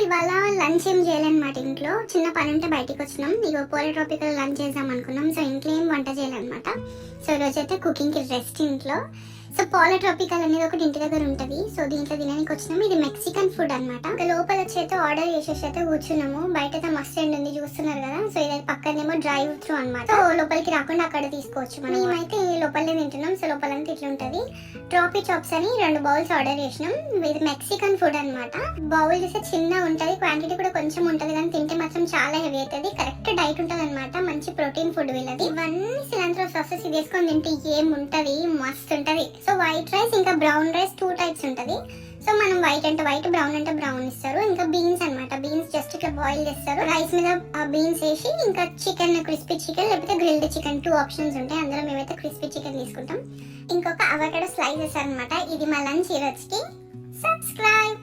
ఇవాళ లంచ్ ఏం చేయాలన్నమాట. ఇంట్లో చిన్న పని ఉంటే బయటికి వచ్చినాం. ఇక పోలే ట్రాపికల్ లంచ్ చేద్దాం అనుకున్నాం. సో ఇంట్లో ఏం వంట చేయాలన్నమాట. సో ఈరోజు అయితే కుకింగ్కి రెస్ట్ ఇంట్లో. సో పోలే ట్రాపికల్ అనేది ఒకటి ఇంటి దగ్గర ఉంటుంది. సో దీంట్లో తినడానికి వచ్చినాము. ఇది మెక్సికన్ ఫుడ్ అనమాట. ఇంకా లోపల వచ్చి అయితే ఆర్డర్ చేసేసి అయితే కూర్చున్నాము. బయట అయితే మస్తు ఎండ్ ఉంది చూస్తున్నారు కదా. సో ఇదైతే పక్కనేమో డ్రైవ్ త్రూ అనమాట. సో లోపలికి రాకుండా అక్కడ తీసుకోవచ్చు. మనం మేమైతే లోపలనే తింటున్నాం. సో లోపలంతా ఇట్లా ఉంటుంది. ట్రాపీ చాప్స్ అని 2 బౌల్స్ ఆర్డర్ చేసినాం. ఇది మెక్సికన్ ఫుడ్ అనమాట. బౌల్ చేస్తే చిన్న ఉంటది, క్వాంటిటీ కూడా కొంచెం ఉంటది, కానీ తింటే మాత్రం చాలా హెవీ అవుతుంది. కరెక్ట్ డైట్ ఉంటది అనమాట. మంచి ప్రోటీన్ ఫుడ్ వీళ్ళది. ఇవన్నీ సిలంత్రో సాసెస్ ఇది వేసుకొని తింటే ఏముంటది, మస్తు ఉంటది. సో వైట్ రైస్ ఇంకా బ్రౌన్ రైస్ 2 టైప్స్ ఉంటది. సో మనం వైట్ అంటే వైట్, బ్రౌన్ అంటే బ్రౌన్ ఇస్తారు. ఇంకా బీన్స్ అనమాట. బీన్స్ జస్ట్ ఇట్లా బాయిల్ చేస్తారు. రైస్ మీద బీన్స్ వేసి ఇంకా చికెన్, క్రిస్పీ చికెన్ లేకపోతే గ్రిల్డ్ చికెన్ 2 ఆప్షన్స్ ఉంటాయి. అందులో మేమైతే క్రిస్పీ చికెన్ తీసుకుంటాం. ఇంకొక అవకాడో స్లైసెస్ అనమాట. ఇది మా లంచ్ ఈ రోజుకి. సబ్స్క్రైబ్.